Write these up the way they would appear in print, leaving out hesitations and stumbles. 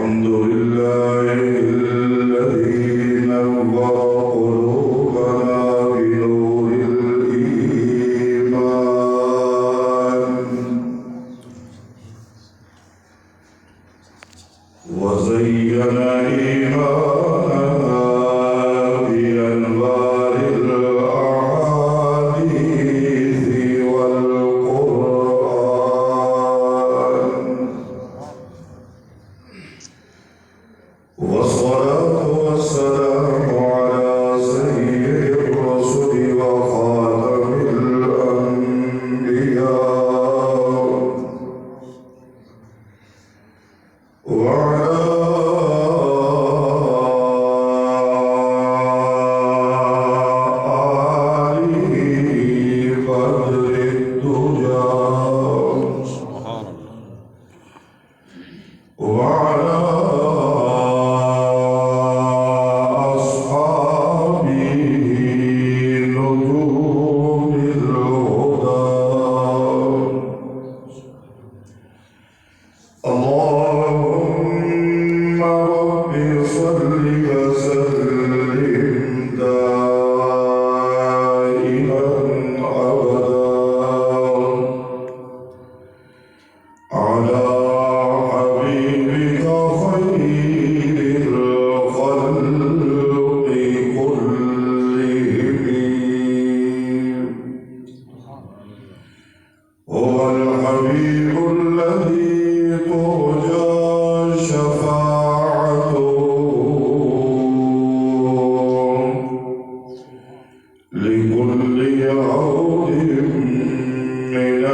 الحمد لله الذي نور قلوبنا بنور الإيمان وزين إيماننا بأنوار الأحاديث والقرآن والصلاة والسلام على سيد الرسل وخاتم الأنبياء وعلى آله قدر الدجى وعلى أصحابه نجوم الهدى اللهم رب صل وسلم دائما أبدا على حبيبك خير الخلق كلهم هو الحبيب الذي ترجى شفاعته لكل عود من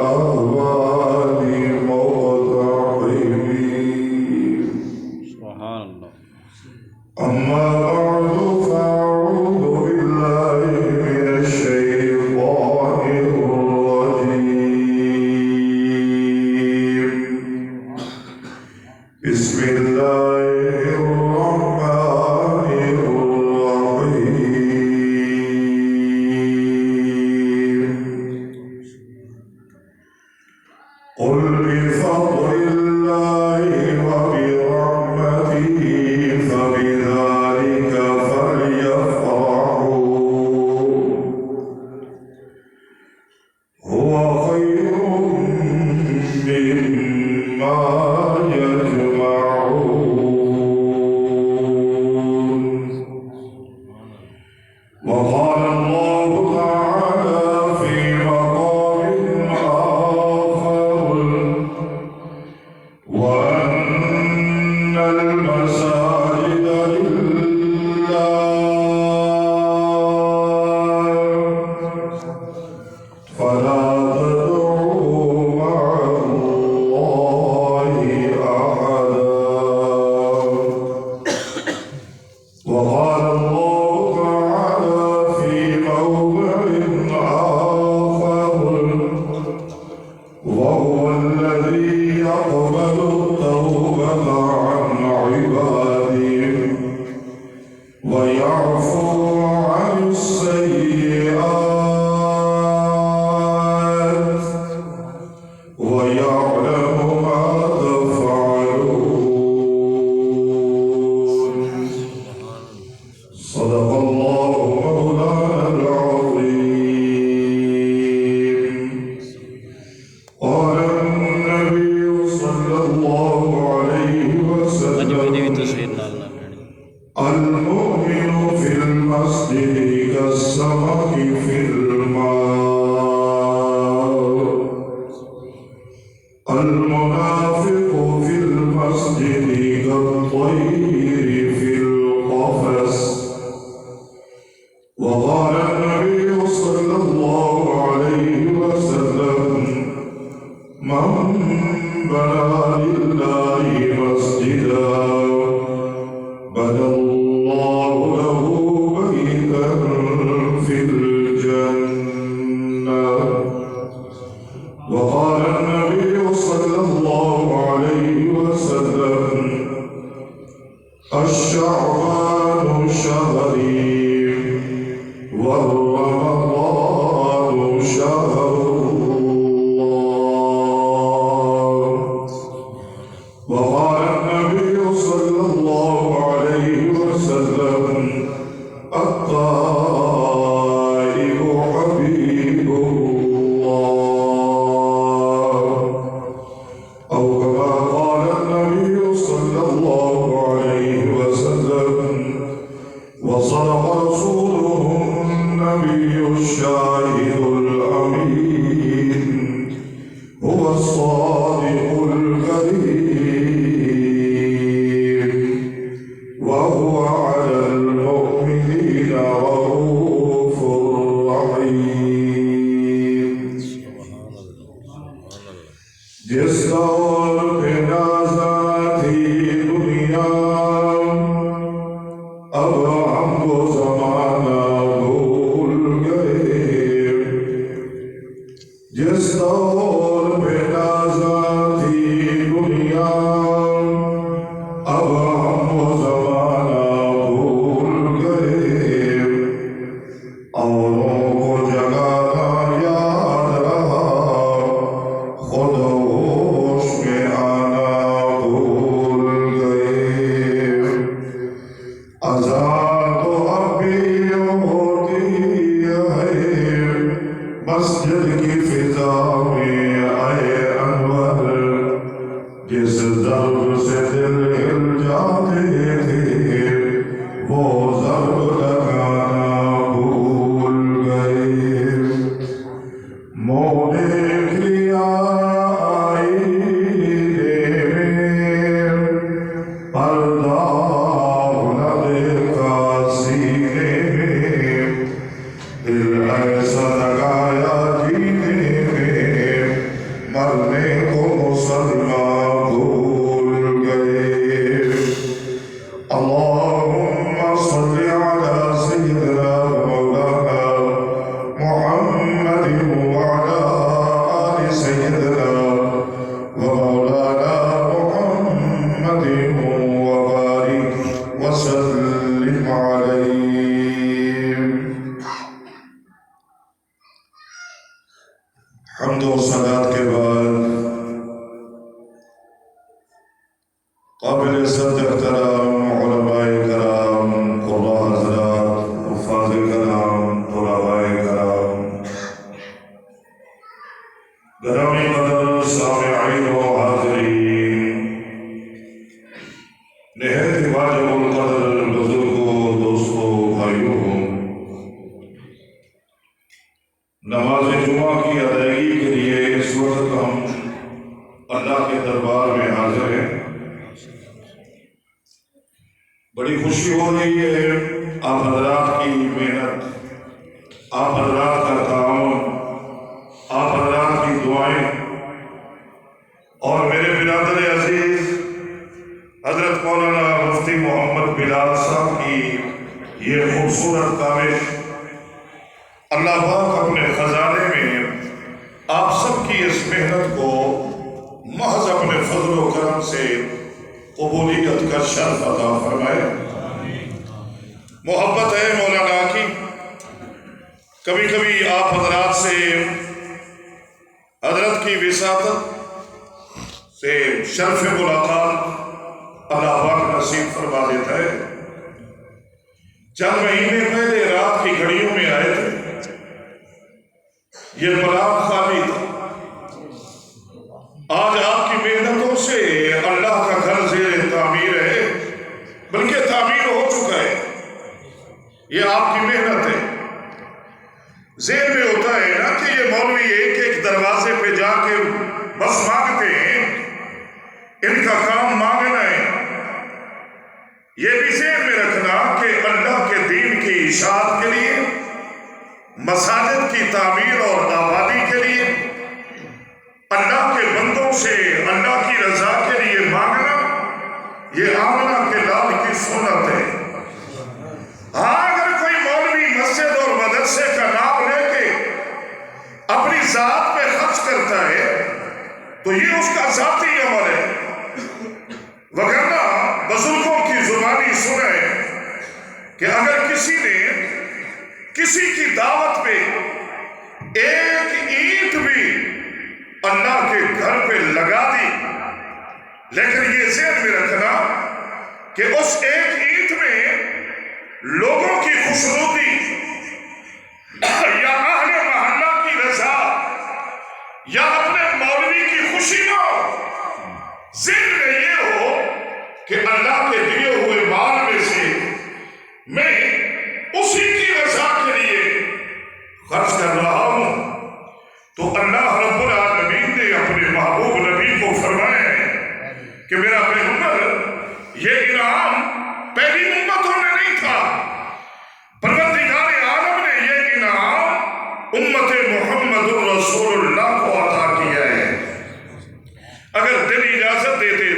الأهوال مقتحمين سبحان الله. أما بعد فأعوذ بالله من الشيطان الرجيم بسم الله الرحمن الرحيم قل بفضل الله وبرحمته فبذلك فليفرحوا هو خير مما يجمعون وقال الله تعالى في مقام آخر وأن المساجد لله فلا تدعوا مع الله أحدا وقال الله تعالى في موضع آخر وهو الذي يقبل التوبة عن عباده ويعفو عن السيئات ويعلم ما تفعلون صدق الله مولانا العظيم قال النبي صلى الله عليه وسلم المؤمن في المسجد كالسمك في الماء المنافق في المسجد كالطير في القفص وقال النبي صلى الله عليه وسلم من بنى لله مسجدا بنى الله له بيتا في الجنة وقال النبي صلى الله عليه وسلم الشعبان شهري والرمضان شهر الله وقال النبي عليه وسلم الطائب حبيب الله أو كما قال النبي صلى الله عليه وسلم وصدق رسوله النبي الشاهد الأمين هو الصادق الكريم وهو على المؤمنين رؤوف رحيم جس دور پہ نازا تھی دنیا اب ہم کو زمانہ بھول گئے جس دور پہ نازا تھی دنیا اب ہم وہ زمانہ بھول گئے اوروں کو جگانا یاد رہا خود ہوش میں آنا بھول گئے اذان تو اب بھی ہوتی ہے مسجد کی فضا میں آئے انور جس ضرب سے دل ہل جاتے تھے وہ ضرب لگانا بھول گئے منہ دیکھ لیا آئینے میں پردہ نہ دیکھا سینے میں دل ایسا لگایا جینے میں مرنے کو مسلمان بھول گئے اللهم صل على سيدنا مولانا محمد وعلى آل سيدنا ومولانا محمد وبارك وسلم عليه حمد و صلاة کے بعد قابل عزت احترام علماء کرام قرآن حضرات حفاظ کرام طلباء کرام گرامی قدر سامعین و حاضرین نہایت واجب القدر بزرگوں دوستوں بھائیوں نماز جمعہ کی ادائیگی کے لیے اس وقت ہم اللہ کے دربار میں حاضر ہیں بڑی خوشی ہو رہی ہے آپ حضرات کی محنت آپ حضرات کا تعاون آپ حضرات کی دعائیں اور میرے برادر عزیز حضرت مولانا مفتی محمد بلال صاحب کی یہ خوبصورت کاوش اللہ پاک اپنے خزانے میں آپ سب کی اس محنت کو محض اپنے فضل و کرم سے قبولیت کا شرف عطا فرمائے محبت ہے مولانا کی کبھی کبھی آپ حضرات سے حضرت کی وساطت سے شرف ملاقات اللہ پاک نصیب فرما دیتا ہے چند مہینے پہلے رات کی گھڑیوں میں آئے تھے یہ پلاٹ خالی تھا آج آپ کی محنتوں سے اللہ کا گھر زیر تعمیر ہے بلکہ تعمیر ہو چکا ہے یہ آپ کی محنت ہے ذہن میں ہوتا ہے نا کہ یہ مولوی ایک ایک دروازے پہ جا کے بس مانگتے ہیں ان کا کام مانگنا ہے یہ بھی ذہن میں رکھنا کہ اللہ کے دین کی اشاعت کے لیے مساجد کی تعمیر اور آبادی کے لیے اللہ کے بندوں سے اللہ کی رضا کے لیے مانگنا یہ آمنہ کے لال کی سنت ہے اگر کوئی مولوی مسجد اور مدرسے کا نام لے کے اپنی ذات پہ خرچ کرتا ہے تو یہ اس کا ذاتی عمل ہے وگرنہ بزرگوں کی زبانی سنیں کہ اگر کسی نے کسی کی دعوت پہ ایک اینٹ بھی اللہ کے گھر پہ لگا دی لیکن یہ ذہن میں رکھنا کہ اس ایک اینٹ میں لوگوں کی خوشنودی یا اہل محلہ کی رضا یا اپنے مولوی کی خوشی نہ ہو، ذہن میں یہ ہو کہ اللہ کے دیے ہوئے مال میں سے میں اسی کی رضا کے لیے خرچ کر رہا ہوں۔ تو اللہ رب العالمین نے اپنے محبوب نبی کو فرمایا ہے کہ میرا پیغمبر، یہ انعام پہلی امتوں میں نہیں تھا، پروردگار عالم نے یہ انعام امت محمد رسول اللہ کو عطا کیا ہے۔ اگر دل اجازت دیتے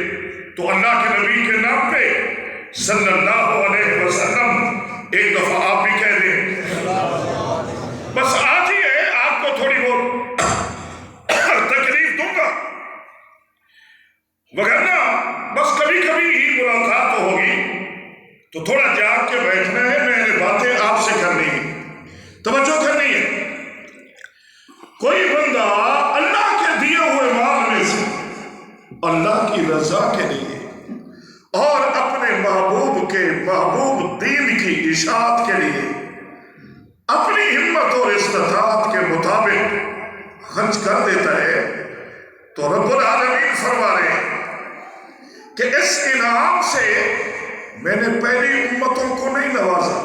تو اللہ کے نبی کے نام پہ صلی اللہ علیہ وسلم ایک دفعہ آپ بھی کہہ دیں۔ بس آج ہی ہے، آپ کو تھوڑی بہت تکلیف دوں گا، وگرنہ بس کبھی کبھی ہی ملاقات ہوگی، تو تھوڑا جاگ کے بیٹھنا ہے، میں نے باتیں آپ سے کرنی ہے، توجہ کرنی ہے۔ کوئی بندہ اللہ کے دیے ہوئے مال میں سے اللہ کی رضا کے لیے اور اپنے محبوب کے محبوب دین کی اشاعت کے لیے اپنی ہمت اور استطاعت کے مطابق خرچ کر دیتا ہے، تو رب العالمین فرما رہے ہیں کہ اس انعام سے میں نے پہلی امتوں کو نہیں نوازا،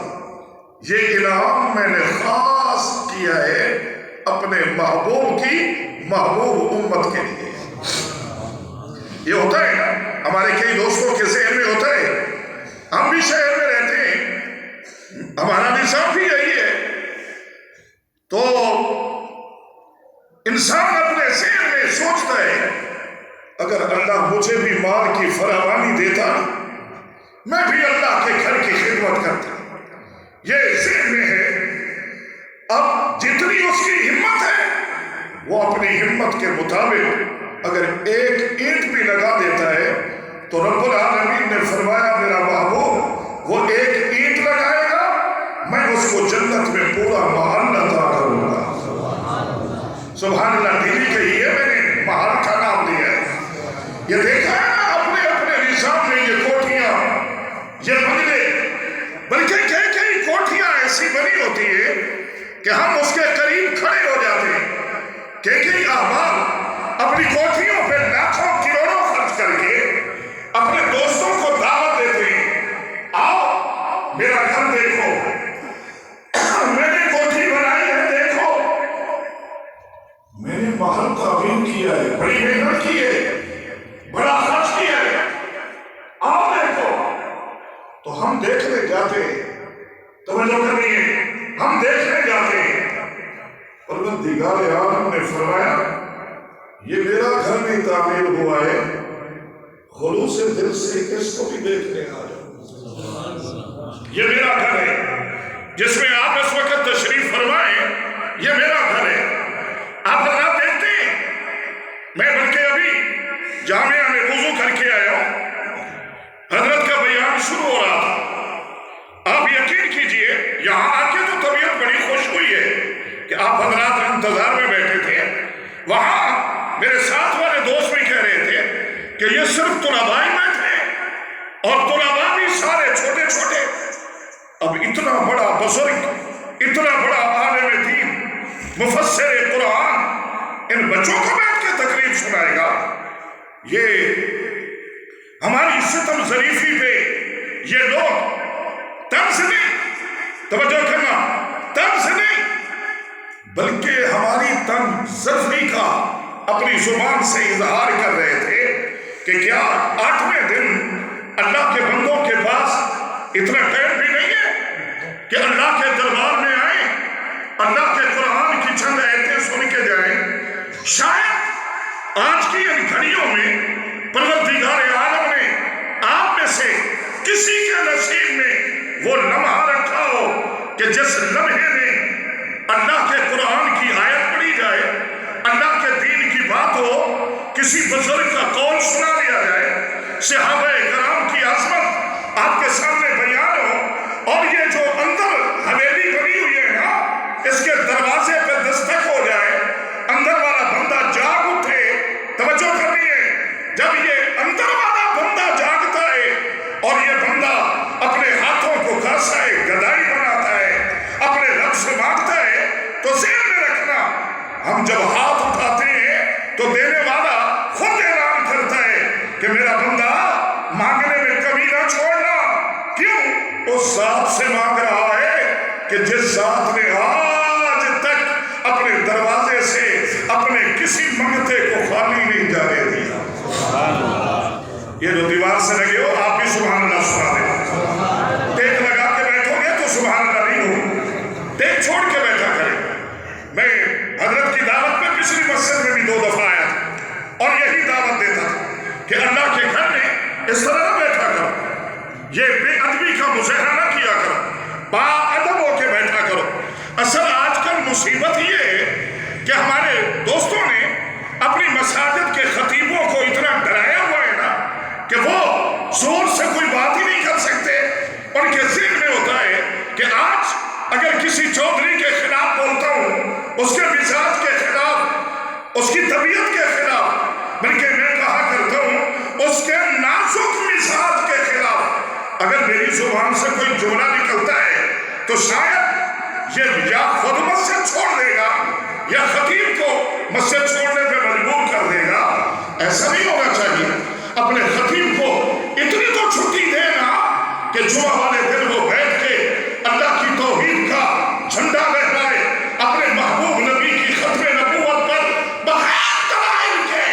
یہ انعام میں نے خاص کیا ہے اپنے محبوب کی محبوب امت کے لیے۔ یہ ہوتا ہے نا، ہمارے کئی دوستوں کے ذہن میں ہوتا ہے، ہم بھی شہر میں رہتے ہیں، ہمارا نظام بھی یہی ہے، تو انسان اپنے ذہن میں سوچتا ہے اگر اللہ مجھے بھی مال کی فراوانی دیتا میں بھی اللہ کے گھر کی خدمت کرتا۔ یہ ذہن میں ہے، اب جتنی اس کی ہمت ہے وہ اپنی ہمت کے مطابق اگر ایک اینٹ بھی لگا دیتا ہے تو رب العالمین نے فرمایا میرا محبوب وہ ایک اینٹ لگائے گا، میں اس کو جنت میں پورا محل عطا کروں گا۔ سبحان اللہ، دلی کہی ہے، میں نے محل کا نام دیا ہے۔ یہ دیکھا ہے نا اپنے اپنے نظام میں یہ کوٹھیاں، یہ بنگلے، بلکہ کئی کوٹھیاں ایسی بنی ہوتی ہے کہ ہم اس کے قریب کھڑے ہو جاتے ہیں۔ کئی احباب اپنی کوٹھیوں پہ لاکھوں کروڑوں خرچ کر کے اپنے دوستوں کو دعوت دیتے ہیں، آؤ میرا گھر دیکھو، میں نے کوٹھی بنائی ہے، دیکھو میں نے محل تعمیر کیا ہے، بڑی محنت کی ہے، بڑا خرچ کیا ہے، آؤ دیکھو۔ تو ہم دیکھنے جاتے ہیں، توجہ کرنی ہے، ہم دیکھنے جاتے ہیں۔ پروردگار عالم نے فرمایا یہ میرا گھر میں تعمیر ہوا ہے، خلوص دل سے اس کو بھی دیکھنے آ جاؤ۔ یہ میرا گھر ہے جس میں آپ اس وقت تشریف فرمائیں، یہ میرا گھر ہے۔ آپ حضرات دیکھتے ہیں، میں بلکہ ابھی جامعہ میں وضو کر کے آیا ہوں، حضرت کا بیان شروع ہو رہا تھا۔ آپ یقین کیجئے یہاں آ کے تو طبیعت بڑی خوش ہوئی ہے کہ آپ حضرات انتظار میں بیٹھے تھے۔ وہاں میرے ساتھ والے دوست بھی کہہ رہے تھے کہ یہ صرف طلباء میں تھے اور طلباء بھی سارے چھوٹے چھوٹے، اب اتنا بڑا بزرگ، اتنا بڑا عالم دین، مفسر قرآن ان بچوں کو بیٹھ کے تقریر سنائے گا؟ یہ ہماری ستم ظریفی پہ یہ لوگ طنز نہیں، توجہ کرنا، طنز نہیں بلکہ ہماری طنز ظرفی کا اپنی زبان سے اظہار کر رہے تھے کہ کیا 8ویں دن اللہ کے بندوں کے پاس اتنا ٹائم بھی نہیں ہے کہ اللہ کے دربار میں آئیں، اللہ کے قرآن کی چند آیتیں سن کے جائیں؟ شاید آج کی ان گھڑیوں میں پروردگار عالم نے آپ میں سے کسی کے نصیب میں وہ لمحہ رکھا ہو کہ جس لمحے میں اللہ کے قرآن کی آیت پڑھی جائے، اللہ کے دین کی بات ہو، کسی بزرگ کا قول سنا دیا جائے، صحابہ کرام کی عظمت آپ کے سامنے بیان ہو، اور یہ جو اندر حویلی بنی ہوئی ہے نا، اس کے دروازے پہ دستک ہو جائے، اندر والا بندہ جاگ اٹھے۔ توجہ کرنی ہے، جب یہ اندر والا بندہ جاگتا ہے اور یہ بندہ اس ذات سے مانگ رہا ہے کہ جس ذات نے آج تک اپنے دروازے سے اپنے کسی منگتے کو خالی نہیں جانے دیا۔ یہ جو دیوار سے لگے ہو آپ بھی سبحان اللہ سنا دیں۔ ٹیک لگا کے بیٹھو گے تو سبحان اللہ نہیں ہو، ٹیک چھوڑ کے بیٹھا کریں۔ میں حضرت کی دعوت میں پچھلی مسجد میں بھی 2 دفعہ آیا تھا اور یہی دعوت دیتا تھا کہ اللہ کے گھر میں اس طرح نہ بیٹھا کرو، یہ بے ادبی کا مظاہرہ نہ کیا کرو، با ادب ہو کے بیٹھا کرو۔ اصل آج کل مصیبت یہ ہے کہ ہمارے دوستوں نے اپنی مساجد کے خطیبوں کو اتنا ڈرایا ہوا ہے نا کہ وہ زور سے کوئی بات ہی نہیں کر سکتے۔ ان کے ذہن میں ہوتا ہے کہ آج اگر کسی چودھری کے خلاف بولتا ہوں، اس کے مزاج کے خلاف، اس کی طبیعت کے خلاف، بلکہ میں کہا کرتا ہوں اس کے نازک مزاج کے خلاف اگر میری زبان سے کوئی جملہ نکلتا ہے تو شاید یہ یا خود مسجد چھوڑ دے گا یا خطیب کو مسجد چھوڑنے پہ مجبور کر دے گا۔ ایسا نہیں ہونا چاہیے۔ اپنے خطیب کو اتنی تو چھٹی دینا کہ جمعہ والے دن وہ بیٹھ کے اللہ کی توحید کا جھنڈا لہرائے، اپنے محبوب نبی کی ختم نبوت پر بغیر دلائل کے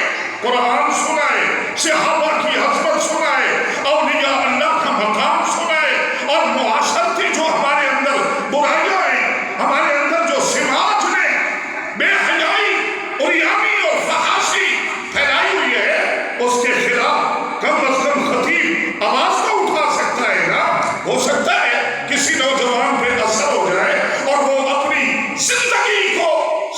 قرآن سنائے، صحابہ کی عظمت سنائے، اولیاء اللہ کا مقام سنائے، اور معاشرتی جو ہمارے اندر برائیاں ہیں، ہمارے اندر جو سماج نے بے حیائی، عریانی اور فحاشی پھیلائی ہوئی ہے، اس کے خلاف کم از کم خطیب آواز تو اٹھا سکتا ہے نا۔ ہو سکتا ہے کسی نوجوان پہ اثر ہو جائے اور وہ اپنی زندگی کو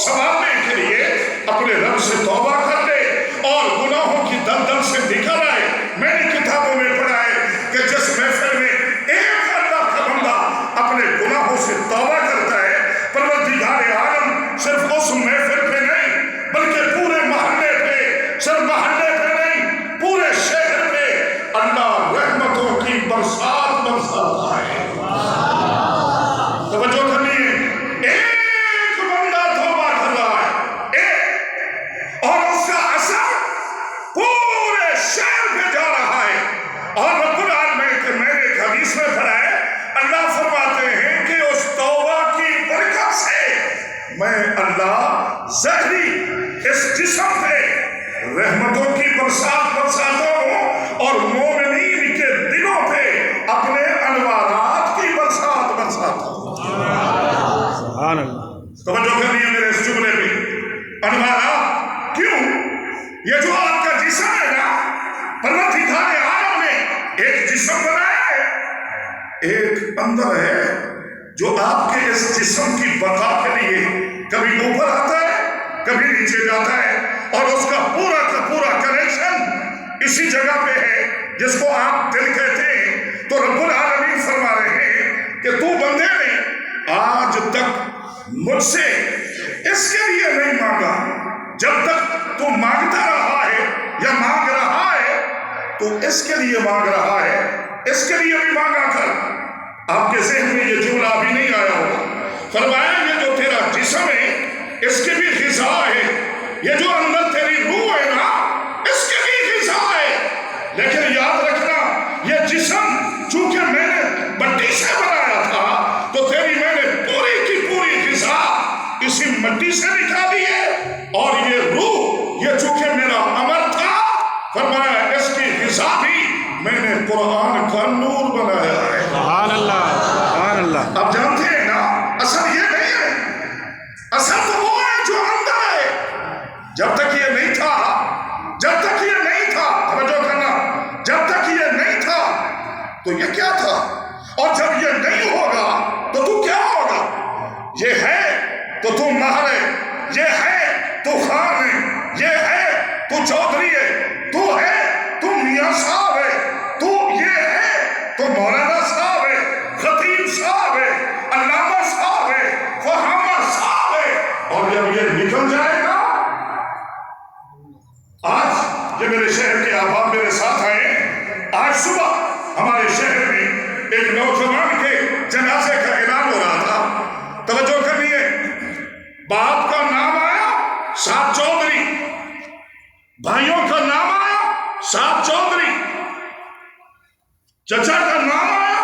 سنوارنے کے لیے اپنے رب سے توبہ کر لے اور گناہوں کی دلدل سے نکل آئے۔ میں نے کتابوں میں پڑھا ہے کہ جس محفل میں ایک اللہ کا بندہ اپنے گناہوں سے توبہ کرتا ہے، پروردگار عالم صرف اس محفل پہ نہیں بلکہ پورے محلے پہ، صرف محلے پہ نہیں پورے شہر پہ اللہ رحمتوں کی برسات برساتا ہے۔ توجہ کرنی ہے، ایک بندہ توبہ کر رہا ہے، ایک، اور اس کا اثر پورے شہر پہ جا رہا ہے۔ اور رب العالمین کہ میں نے ایک حدیث میں پڑھا ہے، اللہ فرماتے ہیں کہ اس توبہ کی برکت سے میں اللہ ظاہری اس جسم پہ رحمتوں کی برسات برساتا ہوں اور مومنین کے دلوں پہ اپنے انوارات کی برسات برساتا ہوں۔ سبحان اللہ۔ توجہ کرنی ہے میرے اس جملے پہ، انوارات کیوں؟ یہ جو آپ کا جسم ہے نا، پروردگار عالم نے ایک جسم بنایا ہے، ایک اندر ہے جو آپ کے اس جسم کی بقا کے لیے کبھی اوپر آتا ہے کبھی نیچے جاتا ہے، اور اس کا پورا کنیکشن اسی جگہ پہ ہے جس کو آپ دل کہتے ہیں۔ تو رب العالمین فرما رہے ہیں کہ تو بندے نے آج تک مجھ سے اس کے لیے نہیں مانگا، جب تک تو مانگتا رہا ہے یا مانگ رہا ہے تو اس کے لیے مانگ رہا ہے، اس کے لیے بھی مانگا کر۔ آپ کے ذہن میں یہ جملہ ابھی نہیں آیا ہوگا، فرمایا یہ جو تیرا جسم ہے اس کی بھی غذا ہے، یہ جو اندر تیری روح ہے نا اس کی بھی غذا ہے، لیکن یاد رکھنا یہ جسم چونکہ میں نے مٹی سے بنایا تھا تو تیری میں نے پوری کی پوری غذا اسی مٹی سے نکالی ہے، اور یہ روح یہ چونکہ میرا امر تھا، فرمایا اس کی غذا بھی میں نے قرآن کا نور بنایا ہے۔ سبحان اللہ، سبحان اللہ۔ آپ جانتے ہیں نا اصل یہ نہیں ہے، اصل تو وہ ہے جو اندر ہے۔ جب تک یہ نہیں تھا، جب تک یہ نہیں تھا، توجہ کرنا، جب تک یہ نہیں تھا تو یہ کیا تھا، اور جب یہ نہیں ہوگا تو کیا ہوگا؟ یہ ہے تو تم مہر ہے، یہ ہے تو خان ہے، یہ ہے تو چودھری ہے، تو ہے تو میاں صاحب ہے، تو یہ ہے تو مولانا صاحب ہے، خطیب صاحب ہے، علامہ صاحب ہے، فہامہ صاحب ہے، اور جب یہ نکل جائے گا۔ آج یہ میرے شہر کے احباب میرے ساتھ آئے، آج صبح ہمارے شہر میں ایک نوجوان کے جنازے کا اعلان ہو رہا تھا۔ توجہ کرنی ہے، باپ کا نام آیا صاحب چودھری، بھائیوں کا نام آیا صاحب چودھری، چچا کا نام آیا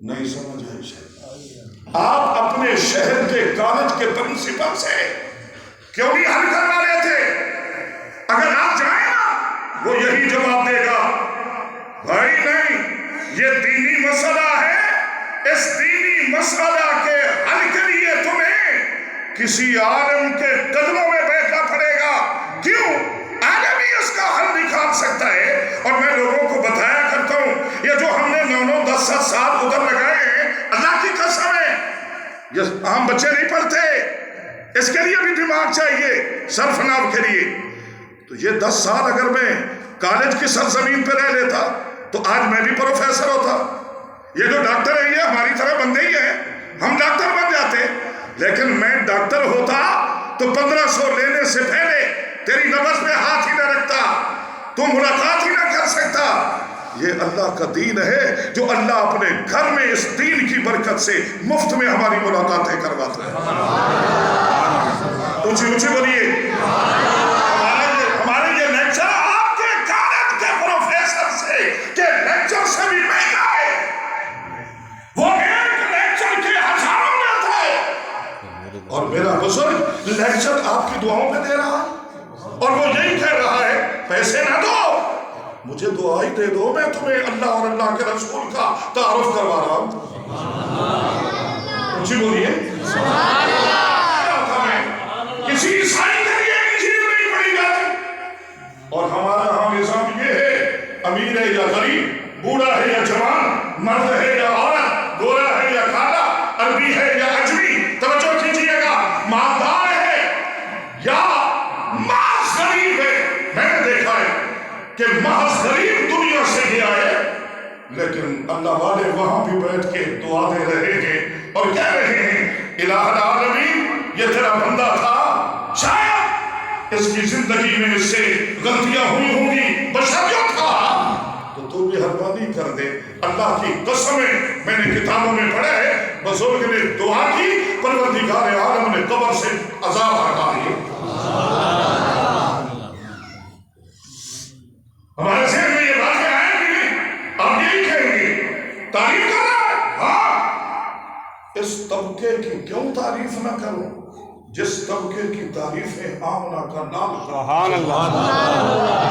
نہیں سمجھ آئی شاید؟ آپ اپنے شہر کے کالج کے پرنسپل سے کیوں نہیں حل کروا رہے تھے؟ اگر آپ جائیں نا وہ یہی جواب دے گا، بھائی نہیں، یہ دینی مسئلہ ہے، اس دینی مسئلہ کے حل کے لیے تمہیں کسی عالم کے قدموں میں بیٹھنا پڑے گا۔ کیوں؟ عالم ہی اس کا حل نکال سکتا ہے۔ اور میں لوگوں کو بتایا کرتا ہوں، یہ جو ہم نے 9 10 سال ادھر لگائے ہیں، اللہ کی قسم ہے یہ عام بچے نہیں پڑھتے، اس کے لیے بھی دماغ چاہیے صرف ناو کے لیے۔ تو یہ 10 سال اگر میں کالج کی سرزمین پہ رہ لیتا تو آج میں بھی پروفیسر ہوتا۔ یہ جو ڈاکٹر ہیں یہ ہماری طرح بندے ہی ہیں، ہم ڈاکٹر بن جاتے، لیکن میں ڈاکٹر ہوتا تو 1500 لینے سے پہلے تیری نبض پہ ہاتھ ہی نہ رکھتا، تو ملاقات ہی نہ کر سکتا۔ یہ اللہ کا دین ہے جو اللہ اپنے گھر میں اس دین کی برکت سے مفت میں ہماری ملاقاتیں کرواتا ہے۔ اونچی اونچی بولیے، ہمارے یہ لیکچر آپ کے کالج کے پروفیسر سے کے لیکچر سے بھی مہنگا ہے، وہ ایک لیکچر کے ہزاروں میں آتا ہے، اور میرا بزرگ لیکچر آپ کی دعاؤں میں دے رہا ہے، اور وہ یہی کہہ رہا ہے پیسے نہ دو، مجھے دعا ہی دے دو، میں تمہیں اللہ اور اللہ کے رسول کا تعارف کروا رہا ہوں۔ مجھے بولیے کسی عیسائی کے لیے انجیل نہیں پڑھی جاتی، اور ہمارا ہاں نظام یہ ہے، امیر ہے یا غریب، بوڑھا ہے یا جوان، مرد ہے یا عورت، گورا ہے یا کالا، عربی ہے یا اجمی، توجہ کیجئے گا، مالدار ہے یا محض غریب ہے۔ میں نے دیکھا ہے کہ محض غریب دنیا سے گیا ہے، لیکن اللہ والے وہاں بھی بیٹھ کے دعا دے رہے ہیں اور کہہ رہے ہیں الہ العالمین یہ تیرا بندہ تھا، شاید اس کی زندگی میں اس سے غلطیاں ہوئی ہوں گی، بشریوں تھا، تو مہربانی کر دے۔ اللہ کی قسم ہے، میں نے کتابوں میں پڑھا ہے بزرگ نے دعا کی، پروردگار عالم نے قبر سے عذاب ہٹا دیے۔ ہمارے ذہن میں یہ باتیں آئیں کہ نہیں؟ آپ یہی کہیں گے تعریف کر رہا ہے، ہاں، اس طبقے کی کیوں تعریف نہ کروں جس طبقے کی تعریفیں آمنہ کا نام سبحان اللہ،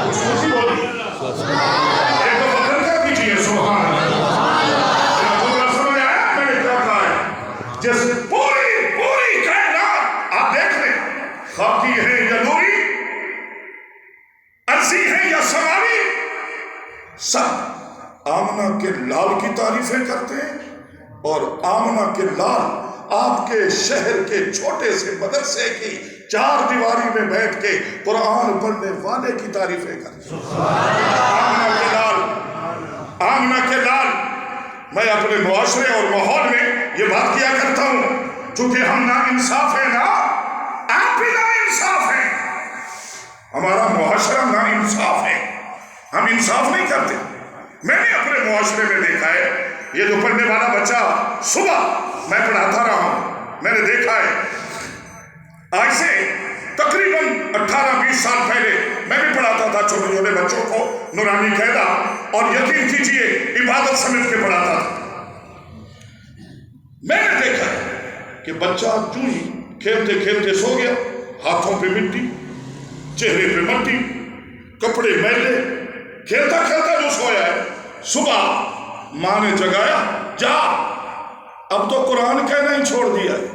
خوشی بولی ایک دفعہ کر دیجیے سبحان اللہ۔ سمجھ آیا میں نے کیا کہا ہے؟ جس پوری کائنات آپ دیکھ لیں، خاکی ہے یا نوری، ارضی ہے یا سماوی، سب آمنہ کے لال کی تعریفیں کرتے ہیں، اور آمنہ کے لال آپ کے شہر کے چھوٹے سے مدرسے کی 4 دیواری میں بیٹھ کے قرآن پڑھنے والے کی تعریفیں کرتے ہیں۔ آمنہ کے لال، میں اپنے معاشرے اور ماحول میں یہ بات کیا کرتا ہوں، چونکہ ہم نا انصاف ہیں نا، آپ بھی نا انصاف ہیں، ہمارا معاشرہ نا انصاف ہے، ہم انصاف نہیں کرتے۔ میں نے اپنے معاشرے میں دیکھا ہے، یہ جو پڑھنے والا بچہ صبح میں پڑھاتا رہا ہوں، میں نے دیکھا ہے آج سے تقریباً 18-20 سال پہلے میں بھی پڑھاتا تھا چھوٹے چھوٹے بچوں کو نورانی قاعدہ، اور یقین کیجئے عبادت سمجھ کے پڑھاتا تھا۔ میں نے دیکھا ہے کہ بچہ جو ہی کھیلتے کھیلتے سو گیا، ہاتھوں پہ مٹی، چہرے پہ مٹی، کپڑے میلے، کھیلتا کھیلتا جو سویا ہے، صبح ماں نے جگایا، جا اب تو قرآن کہنا ہی چھوڑ دیا ہے،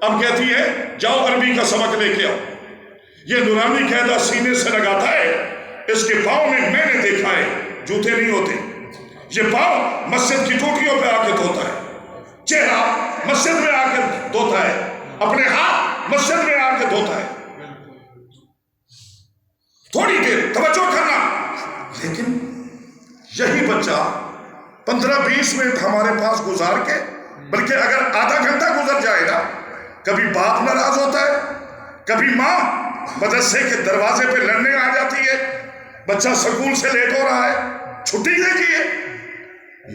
اب کہتی ہے جاؤ عربی کا سبق لے کے آؤ۔ یہ نورانی قاعدہ سینے سے لگاتا ہے، اس کے پاؤں میں نے دیکھا ہے جوتے نہیں ہوتے، یہ پاؤں مسجد کی ٹوٹیوں پہ آ کے دھوتا ہے، چہرہ مسجد میں آ کے دھوتا ہے، اپنے ہاتھ مسجد میں آ کے دھوتا ہے۔ تھوڑی دیر توجہ کرنا، لیکن یہی بچہ 15-20 منٹ ہمارے پاس گزار کے، بلکہ اگر آدھا گھنٹہ گزر جائے گا، کبھی باپ ناراض ہوتا ہے، کبھی ماں مدرسے کے دروازے پہ لڑنے آ جاتی ہے، بچہ سکول سے لیٹ ہو رہا ہے، چھٹی دیجیے۔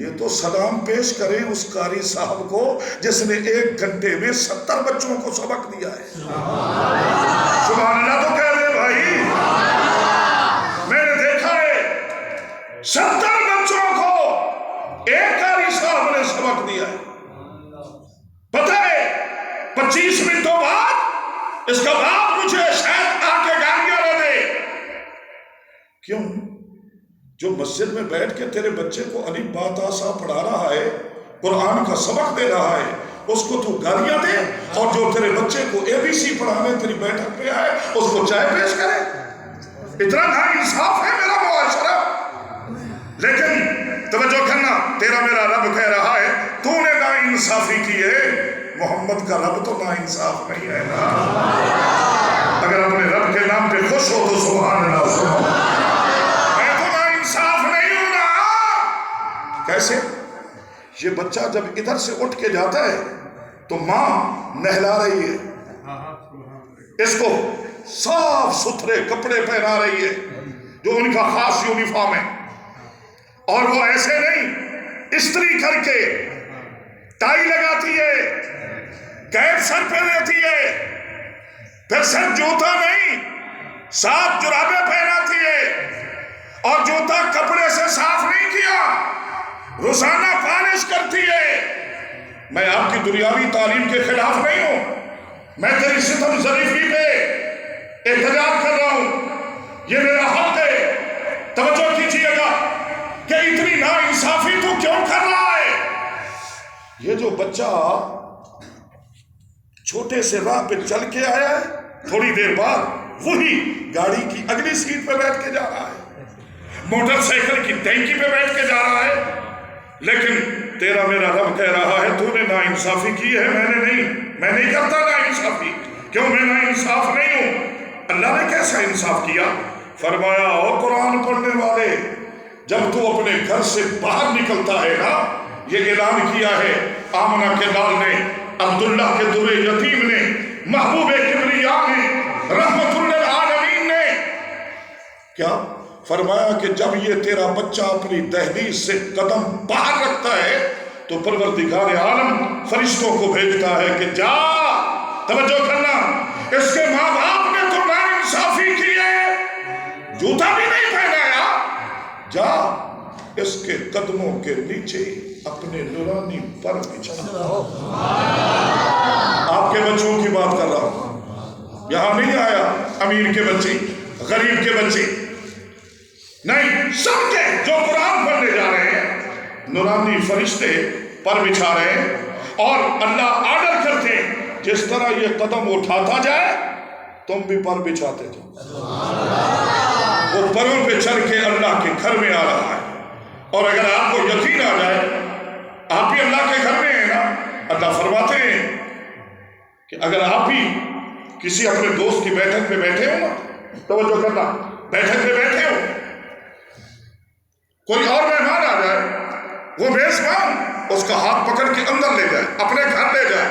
یہ تو سلام پیش کرے اس قاری صاحب کو جس نے 1 گھنٹے میں 70 بچوں کو سبق دیا ہے۔ سبحان اللہ تو کہہ دے بھائی، میں نے دیکھا ہے 70 بچوں کو ایک قاری صاحب نے سبق دیا ہے. پتہ ہے 25 منٹوں بعد اس کا باپ مجھے شاید آ کے گالیاں نہ دے. کیوں؟ جو مسجد میں بیٹھ کے تیرے بچے کو الف با تا سا پڑھا رہا ہے، قرآن کا سبق دے رہا ہے، اس کو تو گالیاں دے، اور جو تیرے بچے کو ABC پڑھانے تیری بیٹھک پہ آئے اس کو چائے پیش کرے. اتنا نا انصاف ہے میرا معاشرہ. لیکن توجہ کرنا، تیرا میرا رب کہہ رہا ہے تو نے نا انصافی کی ہے. محمد کا رب تو نا انصاف نہیں ہے نا. اگر اپنے رب کے نام پہ خوش ہو تو سبحان اللہ سنو. میں تو نا انصاف نہیں ہوں نا. کیسے؟ یہ بچہ جب ادھر سے اٹھ کے جاتا ہے تو ماں نہلا رہی ہے، اس کو صاف ستھرے کپڑے پہنا رہی ہے جو ان کا خاص یونیفارم ہے، اور وہ ایسے نہیں، استری کر کے ٹائی لگاتی ہے، کیپ سر پہ دیتی ہے، پھر صرف جوتا نہیں، صاف جرابیں پہناتی ہے، اور جوتا کپڑے سے صاف نہیں کیا، روزانہ پالش کرتی ہے. میں آپ کی دنیاوی تعلیم کے خلاف نہیں ہوں، میں تیری ستم ظریفی پہ احتجاج کر رہا ہوں، یہ میرا حق ہے. توجہ کیجیے گا کہ اتنی نا انصافی تو کیوں کر رہا ہے؟ یہ جو بچہ چھوٹے سے راہ پہ چل کے آیا ہے، تھوڑی دیر بعد وہی گاڑی کی اگلی سیٹ پہ بیٹھ کے جا رہا ہے، موٹر سائیکل کی ٹینکی پہ بیٹھ کے جا رہا ہے. لیکن تیرا میرا رب کہہ رہا ہے تو نے نا انصافی کی ہے، میں نے نہیں. میں نہیں کرتا نا انصافی. کیوں؟ میں نا انصاف نہیں ہوں. اللہ نے کیسا انصاف کیا؟ فرمایا اور قرآن پڑھنے والے، جب تو اپنے گھر سے باہر نکلتا ہے نا، یہ اعلان کیا ہے آمنہ کے لال نے، عبداللہ کے در یتیم نے، محبوب کبریا نے، رحمت للعالمین نے، کیا فرمایا کہ جب یہ تیرا بچہ اپنی دہلیز سے قدم باہر رکھتا ہے تو پروردگار عالم فرشتوں کو بھیجتا ہے کہ جا. توجہ کرنا، اس کے ماں باپ نے تو نا انصافی کی ہے، جوتا بھی نہیں پہنایا، جا اس کے قدموں کے نیچے اپنے نورانی پر بچھا. آپ کے بچوں کی بات کر رہا ہوں، یہاں نہیں آیا امیر کے بچے، غریب کے بچے نہیں، سب کے جو قرآن پڑھنے جا رہے ہیں نورانی فرشتے پر بچھا رہے ہیں، اور اللہ آرڈر کرتے ہیں جس طرح یہ قدم اٹھاتا جائے تم بھی پر بچھاتے جاؤ. وہ پروں پہ چڑھ کے اللہ کے گھر میں آ رہا ہے. اور اگر آپ کو یقین آ جائے آپ بھی اللہ کے گھر میں ہیں نا، اللہ فرماتے ہیں کہ اگر آپ بھی کسی اپنے دوست کی بیٹھک پہ بیٹھے ہو نا، توجہ کرنا، بیٹھک پہ بیٹھے ہو، کوئی اور مہمان آ جائے، وہ میزبان اس کا ہاتھ پکڑ کے اندر لے جائے، اپنے گھر لے جائے،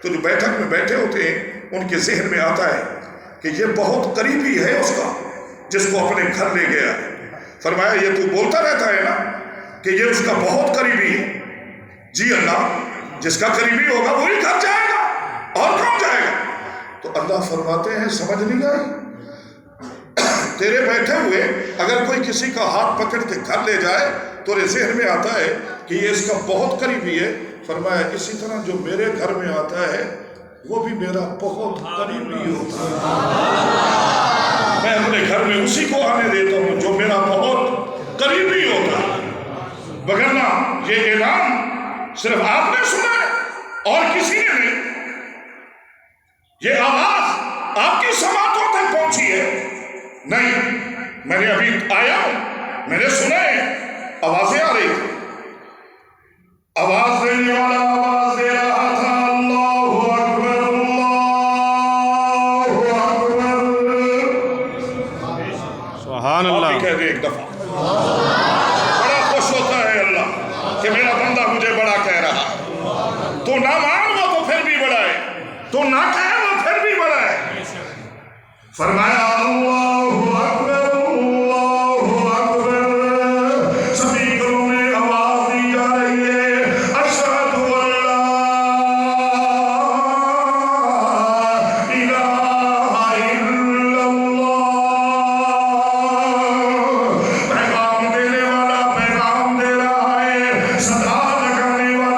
تو جو بیٹھک میں بیٹھے ہوتے ہیں ان کے ذہن میں آتا ہے کہ یہ بہت قریبی ہے اس کا جس کو اپنے گھر لے گیا ہے. فرمایا یہ تو بولتا رہتا ہے نا کہ یہ اس کا بہت قریبی ہے. جی اللہ، جس کا قریبی ہوگا وہی گھر جائے گا، اور کون جائے گا؟ تو اللہ فرماتے ہیں سمجھ نہیں آئی؟ تیرے بیٹھے ہوئے اگر کوئی کسی کا ہاتھ پکڑ کے گھر لے جائے تو میرے ذہن میں آتا ہے کہ یہ اس کا بہت قریبی ہے. فرمایا اسی طرح جو میرے گھر میں آتا ہے وہ بھی میرا بہت قریبی ہوتا ہے. میں اپنے گھر میں اسی کو آنے دیتا ہوں جو میرا بہت قریبی ہوتا ہے. وگرنہ یہ اعلان صرف آپ نے سنا ہے اور کسی نے نہیں. یہ آواز آپ کی سماعتوں تک پہنچی ہے نہیں. میں نے ابھی آیا ہوں، میں نے سنا ہے آوازیں آ رہی تھی، آواز دینے والا آواز دے رہا تھا اللہ اکبر اللہ اکبر. سبحان آپ اللہ. بھی کہہ دیں ایک دفعہ. بڑا خوش ہوتا ہے اللہ کہ میرا بندہ مجھے بڑا کہہ رہا ہے. تو نہ مان وہ تو پھر بھی بڑا ہے، تو نہ کہے وہ پھر بھی بڑا ہے. فرمایا اللہ اکبر اللہ اکبر. سبھی گھروں میں آواز دی جا رہی ہے اشہد ان لا الہ الا اللہ. پیغام دینے والا پیغام دے رہا ہے، صدا لگانے والا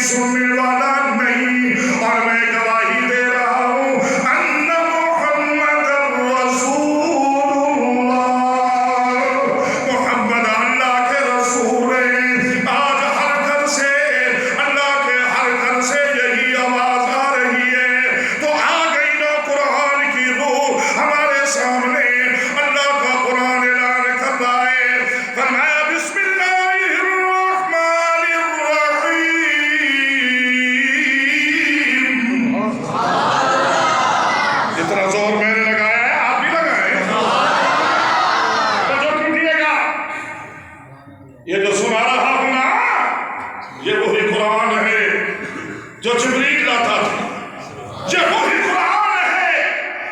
سننے والا نہیں، اور میں گواہی دے رہا ہوں ان محمد رسول اللہ، محمد اللہ کے رسول ہیں۔ آج ہر گھر سے، اللہ کے ہر گھر سے یہی آواز آ رہی ہے، تو آ گئی نا قرآن کی روح ہمارے سامنے۔ اللہ کا قرآن اعلان کر رہا ہے، فرمایا بسم اللہ الرحمن الرحیم، اتنا زور میں نے لگایا ہے، آپ بھی لگائیں، توجہ کیجیے گا۔ یہ جو سنا رہا ہوں نا، یہ وہی قرآن ہے جو جبریل لاتا تھا، یہ وہی قرآن ہے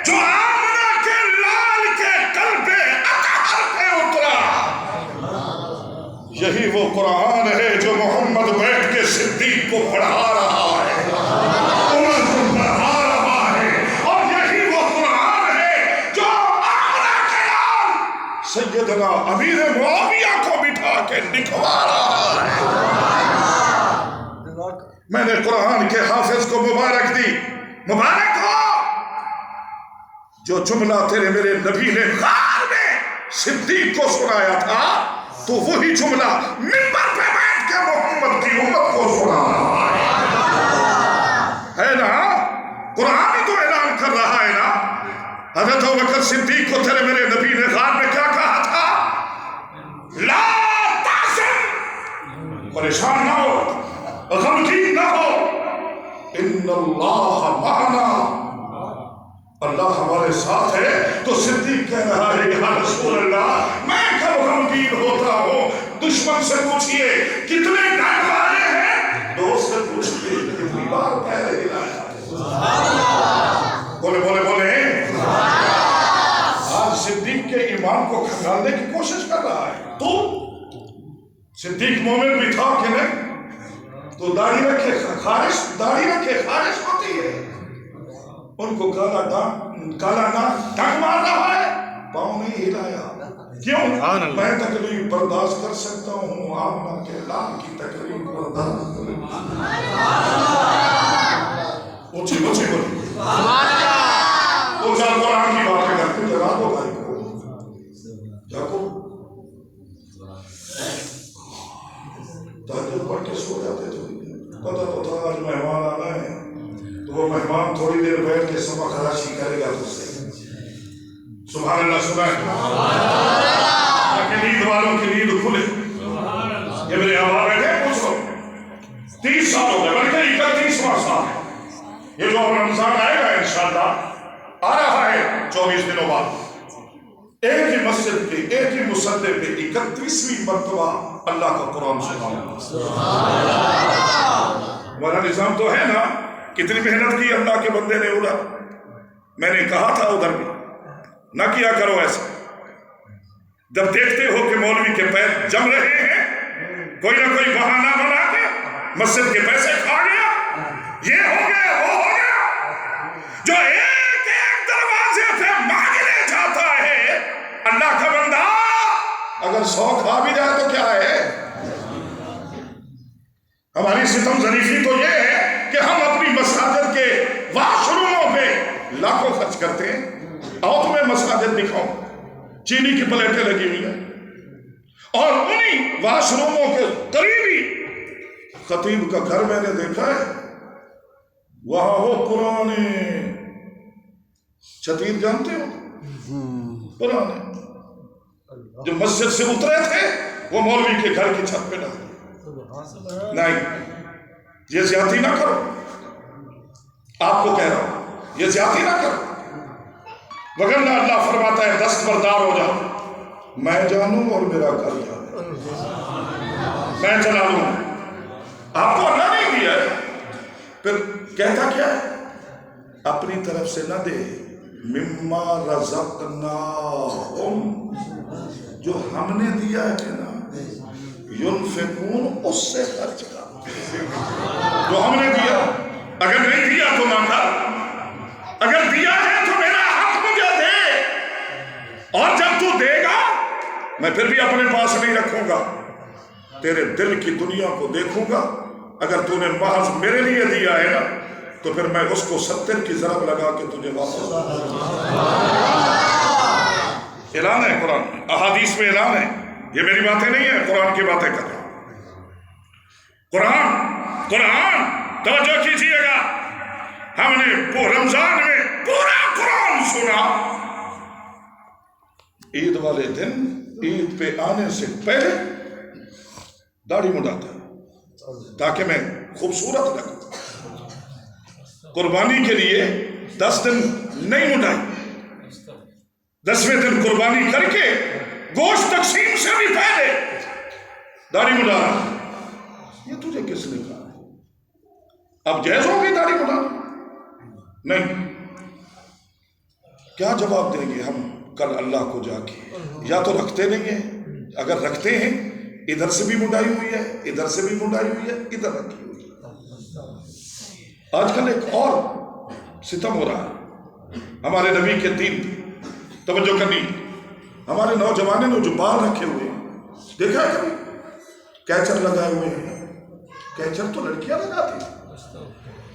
جو آمنہ کے لال کے قلب اطہر پہ اترا، یہی وہ قرآن ہے جو محمد بیٹھ کے صدیق کو پڑھا رہا ہے، عمر کو پڑھا رہا ہے، اور یہی وہ قرآن ہے جو آمنہ کے لال سیدنا امیر معاویہ کو بٹھا کے لکھوا رہا ہے۔ میں نے قرآن کے حافظ کو مبارک دی، مبارک ہو جو جملہ تیرے میرے نبی نے غار میں صدیق کو سنایا تھا، تو وہی جملہ منبر پہ بیٹھ کے محمد کی امت کو سنا رہا ہے نا۔ قرآن ہی تو اعلان کر رہا ہے نا۔ حضرت ابوبکر صدیق کو تیرے میرے نبی نے غار میں کیا کہا تھا؟ لا تحزن، پریشان نہ ہو، غمگین نہ ہو، ان اللہ معنا، اللہ ہمارے ساتھ ہے۔ تو صدیق کہہ رہا ہے یا رسول اللہ میں کب غمگین ہوتا ہوں؟ دشمن سے پوچھئے کتنے ڈر والے ہیں، دوست سے پوچھئے کتنی بار پہلے ہلایا۔ بولے بولے بولے، آج صدیق کے ایمان کو کھنگالنے کی کوشش کر رہا ہے۔ تو صدیق مومن بھی تھا کہ نہیں؟ تو داڑھی رکھے خارش ہوتی ہے، ان کو کالا ڈنگ مار رہا ہے، پاؤں نہیں ہلایا۔ کیوں؟ میں تکلیف برداشت کر سکتا ہوں، آمنہ کے لال کی تکلیف برداشت کریں۔ اونچی بولی تو چل قرآن کی باتیں کرتے، جگا دو بھائی کو، جاکو تہجد پڑھ کے سو جاتے تھے، پتہ تو تھا آج مہمان آنا ہے، تو وہ مہمان تھوڑی دیر بیٹھ کے سبق خراشی کرے گا تجھ سے۔ سبحان اللہ، سبحان اللہ، تاکہ نیند والوں کی نیند کھلے۔ یہ میرے آبا بیٹھے پوچھو 30 سال ہو گئے، بلکہ 31واں سال ہے یہ جو رمضان آئے گا انشاءاللہ، آ رہا ہے 24 دنوں بعد، ایک ہی مسجد پہ ایک ہی مصلی پہ 31ویں مرتبہ اللہ کا قرآن سنا۔ ہمارا نظام تو ہے نا، کتنی محنت کی اللہ کے بندے نے ادھر، میں نے کہا تھا ادھر بھی نہ کیا کرو ایسا۔ جب دیکھتے ہو کہ مولوی کے پیر جم رہے ہیں، کوئی نہ کوئی بہانہ بنا کے مسجد کے پیسے کھا گیا، یہ ہو گیا وہ ہو گیا، جو ایک ایک دروازے پہ مانگنے جاتا ہے اللہ کا بندہ، اگر 100 کھا بھی جائے تو کیا ہے؟ ہماری ستم ظریفی تو یہ ہے کہ ہم اپنی مساجد کے واش روموں پہ لاکھوں خرچ کرتے ہیں۔ آؤ تمہیں مساجد دکھاؤں، چینی کی پلیٹیں لگی ہوئی ہیں، اور انہی واش روموں کے قریبی خطیب کا گھر میں نے دیکھا ہے، وہاں وہ پرانے چتیر جانتے ہو، پرانے جو مسجد سے اترے تھے وہ مولوی کے گھر کی چھت پہ ڈالے۔ نہیں، یہ زیادتی نہ کرو، آپ کو کہہ رہا ہوں یہ زیادتی نہ کرو، وگرنہ اللہ فرماتا ہے دستبردار ہو جاؤ، میں جانوں اور میرا گھر جانے، میں چلا لوں۔ آپ کو اللہ نہیں دیا ہے، پھر کہتا کیا ہے؟ اپنی طرف سے نہ دے، مما رزقناہم، جو ہم نے دیا ہے نا، ينفقون، اس سے خرچ کر، جو ہم نے دیا۔ اگر نہیں دیا تو نہ کر، اگر دیا ہے تو میرا حق مجھے دے، اور جب تو دے گا میں پھر بھی اپنے پاس نہیں رکھوں گا، تیرے دل کی دنیا کو دیکھوں گا اگر تو نے محض میرے لیے دیا ہے نا تو پھر میں اس کو 70 کی ضرب لگا کے تجھے واپس اعلان ہے قرآن میں، احادیث میں اعلان ہے، یہ میری باتیں نہیں ہیں، قرآن کی باتیں کر رہا ہوں۔ قرآن توجہ کیجئے گا، ہم نے رمضان میں پورا قرآن سنا۔ عید والے دن عید پہ آنے سے پہلے داڑھی مڈاتا ہے تاکہ میں خوبصورت لگوں۔ قربانی کے لیے 10 دن نہیں مڈائی، 10ویں دن قربانی کر کے گوشت تقسیم سے بھی پہلے داڑھی مڈا رہا۔ یہ تجھے کس نے کہا؟ اب جائز ہو گئی داڑھی مڈانا؟ نہیں۔ کیا جواب دیں گے ہم کل اللہ کو جا کے؟ یا تو رکھتے نہیں ہیں، اگر رکھتے ہیں ادھر سے بھی مڈائی ہوئی ہے، ادھر سے بھی مڈائی ہوئی ہے، ادھر رکھی ہوئی ہے۔ آج کل ایک اور ستم ہو رہا ہے ہمارے نبی کے دین پہ، توجہ کرنی۔ ہمارے نوجوانوں نے جو بال رکھے ہوئے ہیں، دیکھا ہے کبھی؟ کیچر لگائے ہوئے ہیں۔ کیچر تو لڑکیاں لگاتی ہیں،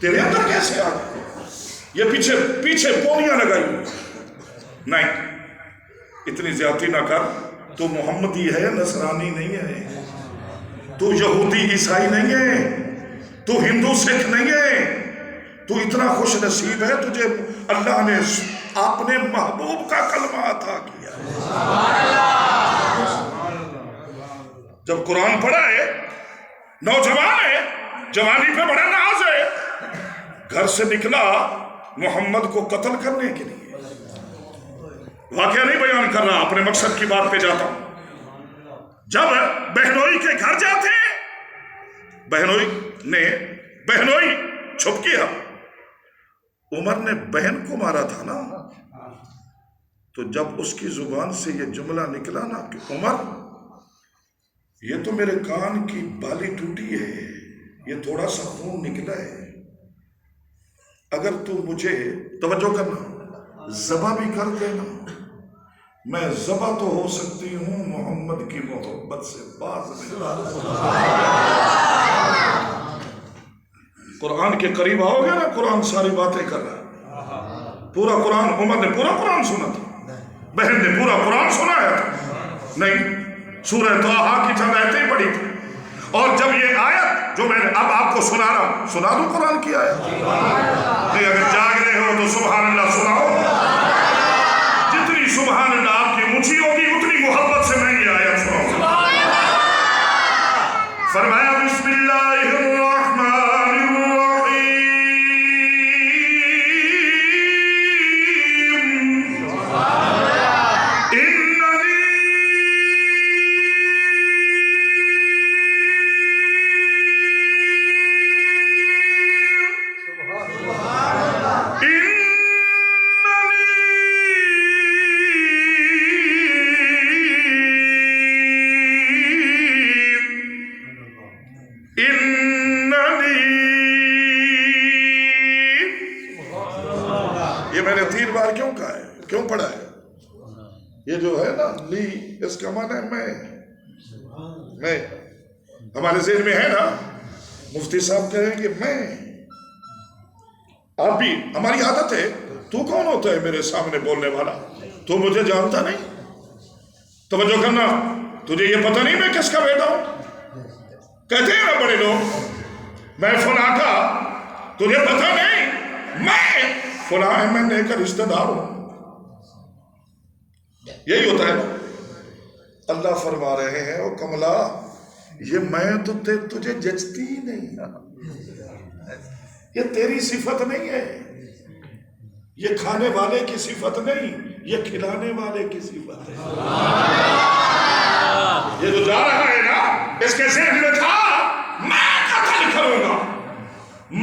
تیرے اندر کیسے آ گئے؟ یہ پیچھے پونیاں لگائی ہوئی۔ نہیں، اتنی زیادتی نہ کر۔ تو محمدی ہے، نصرانی نہیں ہے، تو یہودی عیسائی نہیں ہے، تو ہندو سکھ نہیں ہے، تو اتنا خوش نصیب ہے تجھے اللہ نے اپنے محبوب کا کلمہ عطا کیا۔ جب قرآن پڑھا ہے، نوجوان ہے، جوانی پہ بڑا ناز ہے، گھر سے نکلا محمد کو قتل کرنے کے لیے۔ واقعہ نہیں بیان کر رہا، اپنے مقصد کی بات پہ جاتا ہوں۔ جب بہنوئی کے گھر جاتے، بہنوئی چھپ کیا، عمر نے بہن کو مارا تھا نا، تو جب اس کی زبان سے یہ جملہ نکلا نا کہ عمر یہ تو میرے کان کی بالی ٹوٹی ہے، یہ تھوڑا سا خون نکلا ہے، اگر تو مجھے توجہ کرنا ذبح بھی کر دینا، میں ذبح تو ہو سکتی ہوں، محمد کی محبت سے باز نہیں۔ قرآن کے قریب آؤ گے نا، قرآن ساری باتیں کر رہا ہے۔ پورا قرآن، عمر نے پورا قرآن سنا تھا، بہن نے پورا قرآن سنایا تھا؟ نہیں، سورہ طٰہٰ کی چند آیتیں پڑھی تھی، اور جب یہ آیت جو میں اب آپ کو سنا رہا، سنا دوں قرآن کی آیت؟ نہیں، اگر جاگ رہے ہو تو سبحان اللہ سناؤ۔ جتنی سبحان اللہ آپ کی اونچی ہوگی اتنی محبت سے میں یہ آیت سناؤں۔ فرمایا بسم اللہ الرحمن الرحیم، یہ میں نے 3 بار کیوں کہا ہے، کیوں پڑھا ہے؟ یہ جو ہے نا لی، اس کا معنی ہے میں، ہمارے ذہن میں ہے نا، مفتی صاحب کہیں کہ میں، آپ بھی، ہماری عادت ہے، تو کون ہوتا ہے میرے سامنے بولنے والا؟ تو مجھے جانتا نہیں، توجہ کرنا، تجھے یہ پتہ نہیں میں کس کا بیٹا ہوں؟ کہتے ہیں نا بڑے لوگ، میں فلاں کا، تجھے پتہ نہیں میں فلاں احمد نے کا رشتہ دار ہوں۔ یہی ہوتا ہے نا۔ اللہ فرما رہے ہیں او کملا، یہ میں تو تجھے جچتی ہی نہیں، یہ تیری صفت نہیں ہے، یہ کھانے والے کی صفت نہیں، یہ کھلانے والے کی صفت ہے۔ یہ جو جا رہا ہے نا، اس کے ذہن میں تھا میں قتل کروں گا،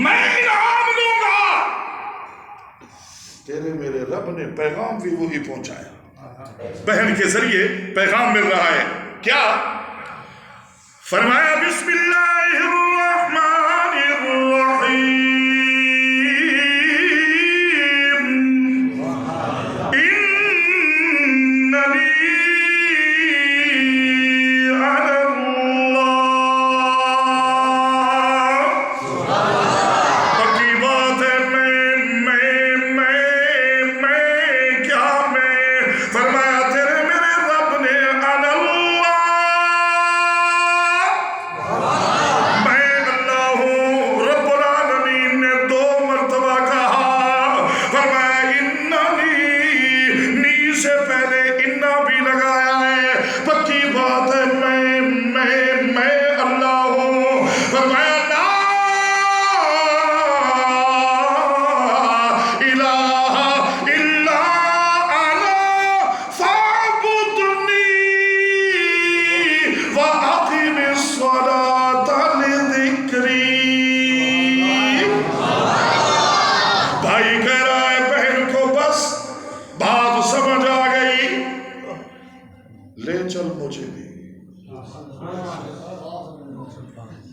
میں انعام دوں گا۔ تیرے میرے رب نے پیغام بھی وہی پہنچایا، بہن کے ذریعے پیغام مل رہا ہے۔ کیا فرمایا؟ بسم اللہ الرحمن الرحیم،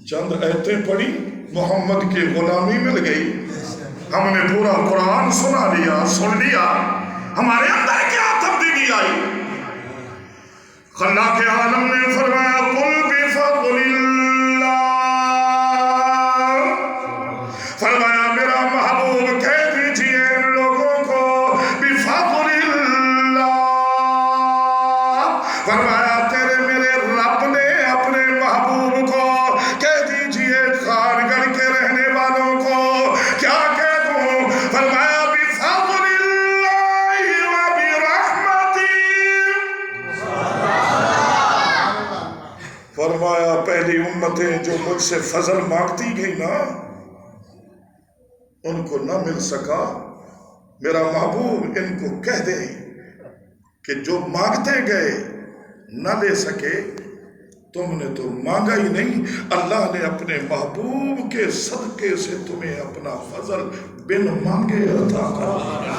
چند ایتیں پڑھی محمد کی غلامی مل گئی، ہم نے پورا قرآن سن لیا، ہمارے اندر کیا تبدیلی آئی؟ خلاق عالم نے فرمایا قل بفضل اللہ، فرمایا میرا محبوب کہہ دیجئے ان لوگوں کو بفضل اللہ، فرمایا تیرے میرے رب نے اپنے محبوب کو کہہ دیجئے خانگڑھ کے رہنے والوں کو کیا کہہ دوں؟ فرمایا بفضل اللہ و برحمتی، فرمایا پہلی امتیں جو مجھ سے فضل مانگتی گئی نا ان کو نہ مل سکا، میرا محبوب ان کو کہہ دے کہ جو مانگتے گئے نہ لے سکے، تم نے تو مانگا ہی نہیں، اللہ نے اپنے محبوب کے صدقے سے تمہیں اپنا فضل بن مانگے عطا کر دیا۔